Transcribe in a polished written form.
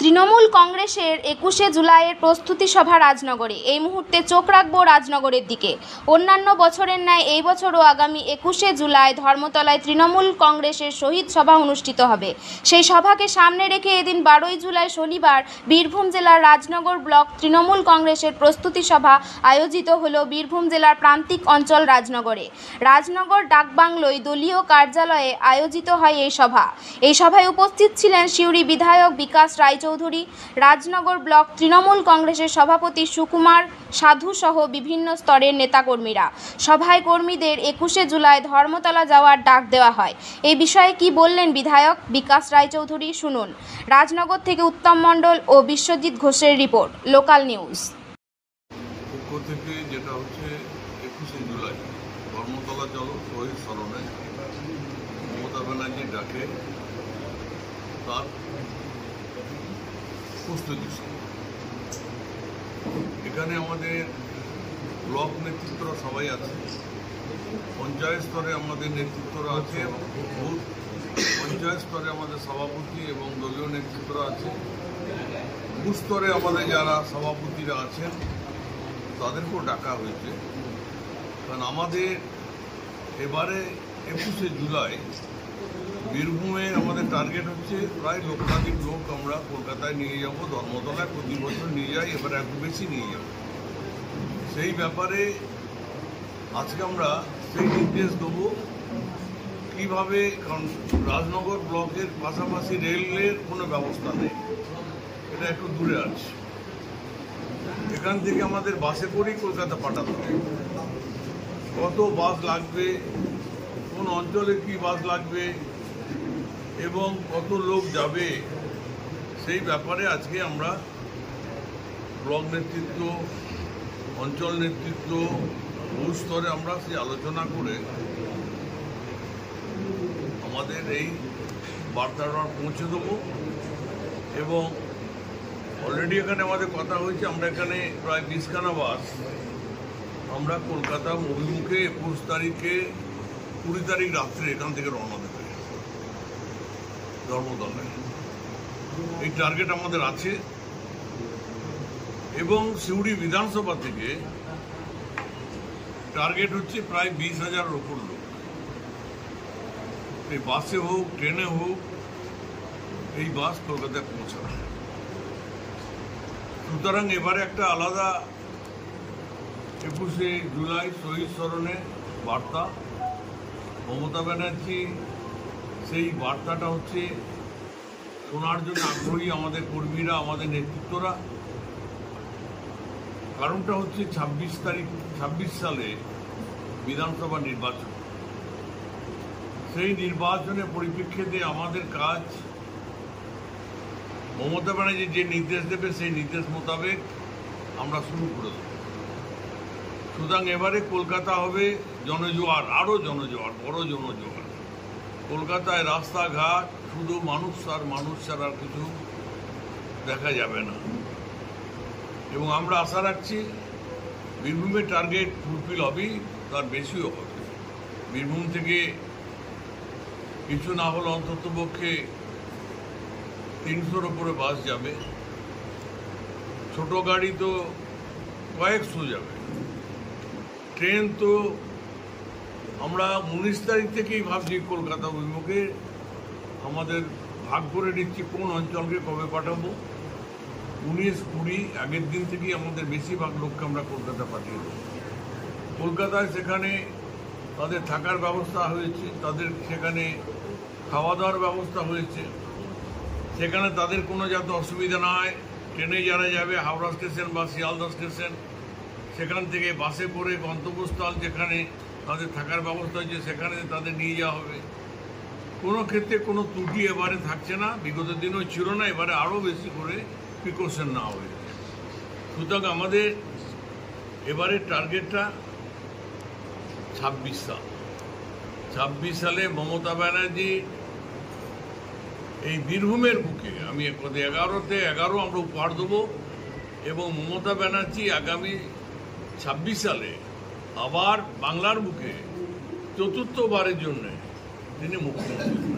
তৃণমূল কংগ্রেসের 21শে জুলাইয়ের প্রস্তুতি সভা রাজনগরে। এই মুহূর্তে চোখ রাখবো রাজনগরের দিকে। অন্যান্য বছরের ন্যায় এই বছরও আগামী 21শে জুলাই ধর্মতলায় তৃণমূল কংগ্রেসের শহীদ সভা অনুষ্ঠিত হবে। সেই সভাকে সামনে রেখে এদিন 12ই জুলাই শনিবার বীরভূম জেলার রাজনগর ব্লক তৃণমূল কংগ্রেসের প্রস্তুতি সভা আয়োজিত হলো বীরভূম জেলার প্রান্তিক অঞ্চল রাজনগরে। রাজনগর ডাকবাংলোয় দলীয় কার্যালয়ে আয়োজিত হয় এই সভা। এই সভায় উপস্থিত ছিলেন সিউড়ি বিধায়ক বিকাশ রায়চৌধুরী, রাজনগর ব্লক তৃণমূল কংগ্রেসের সভাপতি সুকুমার সাধু সহ বিভিন্ন স্তরের নেতাকর্মীরা। সভায় কর্মীদের 21শে জুলাই ধর্মতলা যাওয়ার ডাক দেওয়া হয়। এই বিষয়ে কি বললেন বিধায়ক বিকাশ রায়চৌধুরী, শুনুন। রাজনগর থেকে উত্তম মণ্ডল ও বিশ্বজিৎ ঘোষের রিপোর্ট, লোকাল নিউজ। পক্ষ থেকে যেটা হচ্ছে 21শে জুলাই ধর্মতলা চলো শহীদ স্মরণে মমতা ব্যানার্জির ডাকে তার প্রস্তুতি সভা। এখানে আমাদের ব্লক নেতৃত্বরা সবাই আছে, পঞ্চায়েত স্তরে আমাদের নেতৃত্বরা আছে এবং বুথ পঞ্চায়েত স্তরে আমাদের সভাপতি এবং দলীয় নেতৃত্বরা আছে, বুথ স্তরে আমাদের যারা সভাপতিরা আছেন তাদেরকেও ডাকা হয়েছে। কারণ আমাদের এবারে 21শে জুলাই বীরভূমে আমাদের টার্গেট হচ্ছে প্রায় লক্ষাধিক লোক আমরা কলকাতায় নিয়ে যাব, ধর্মতলায় প্রতি বছর নিয়ে যাই, এবারে একটু বেশি নিয়ে যাব। সেই ব্যাপারে আজকে আমরা সেই নির্দেশ দেবো কীভাবে, কারণ রাজনগর ব্লকের পাশাপাশি রেলের কোনো ব্যবস্থা নেই, এটা একটু দূরে আছে। এখান থেকে আমাদের বাসে করেই কলকাতা পাঠাতে হবে। কত বাস লাগবে, কোন অঞ্চলে কি বাস লাগবে এবং কত লোক যাবে, সেই ব্যাপারে আজকে আমরা ব্লক নেতৃত্ব, অঞ্চল নেতৃত্ব, বুথ স্তরে আমরা সেই আলোচনা করে আমাদের এই বার্তাটা পৌঁছে দেবো। এবং অলরেডি এখানে আমাদের কথা হয়েছে, আমরা এখানে প্রায় 20খানা বাস আমরা কলকাতা অভিমুখে 21 তারিখে 20 তারিখ রাত্রে এখান থেকে রওনা দেবে ধর্মতলায়। এই টার্গেট আমাদের আছে। এবং সিউড়ি বিধানসভা থেকে টার্গেট হচ্ছে প্রায় 20,000-এর ওপর লোক, এই বাসে হোক ট্রেনে হোক এই বাস কলকাতায় পৌঁছাবে। সুতরাং এবারে একটা আলাদা 21শে জুলাই শহীদ স্মরণে বার্তা। মমতা ব্যানার্জি সেই বার্তাটা হচ্ছে শোনার জন্য আগ্রহী আমাদের কর্মীরা, আমাদের নেতৃত্বরা। কারণটা হচ্ছে 26 সালে বিধানসভা নির্বাচন। সেই নির্বাচনের পরিপ্রেক্ষিতে আমাদের কাজ মমতা ব্যানার্জি যে নির্দেশ দেবে সেই নির্দেশ মোতাবেক আমরা শুরু করে দেব। সুতরাং এবারে কলকাতা হবে জনজোয়ার, আরও জনজোয়ার, বড় জনজোয়ার। কলকাতায় রাস্তাঘাট শুধু মানুষ আর মানুষ ছাড়া আর কিছু দেখা যাবে না। এবং আমরা আশা রাখছি বীরভূমের টার্গেট ফুলফিল হবেই, তার বেশিও হবে। বীরভূম থেকে কিছু না হলে অন্ততপক্ষে 300-র উপরে বাস যাবে, ছোট গাড়ি তো কয়েকশো যাবে, ট্রেন তো আমরা 19 তারিখ থেকেই ভাবছি কলকাতা অভিমুখে আমাদের ভাগ করে নিচ্ছি কোন অঞ্চলকে কবে পাঠাবো। 19-20 আগের দিন থেকেই আমাদের বেশিরভাগ লোককে আমরা কলকাতা পাঠিয়ে দেবো। কলকাতায় সেখানে তাদের থাকার ব্যবস্থা হয়েছে, তাদের সেখানে খাওয়া দাওয়ার ব্যবস্থা হয়েছে, সেখানে তাদের কোনো যাতে অসুবিধা না হয়। ট্রেনে যারা যাবে হাওড়া স্টেশন বা শিয়ালদা স্টেশন, সেখান থেকে বাসে করে গন্তব্যস্থল যেখানে তাদের থাকার ব্যবস্থা হয়েছে সেখানে তাদের নিয়ে যাওয়া হবে। কোনো ক্ষেত্রে কোনো ত্রুটি এবারে থাকছে না, বিগত দিনও ছিল না, এবারে আরও বেশি করে প্রিকশন নেওয়া হয়েছে। সুতরাং আমাদের এবারে টার্গেটটা 26 সালে মমতা ব্যানার্জি এই বীরভূমের বুকে, আমি 11-তে 11 আমরা উপহার দেবো। এবং মমতা ব্যানার্জি আগামী 26 সালে আবার বাংলার বুকে 4র্থবারের জন্য তিনি মুখ্যমন্ত্রী।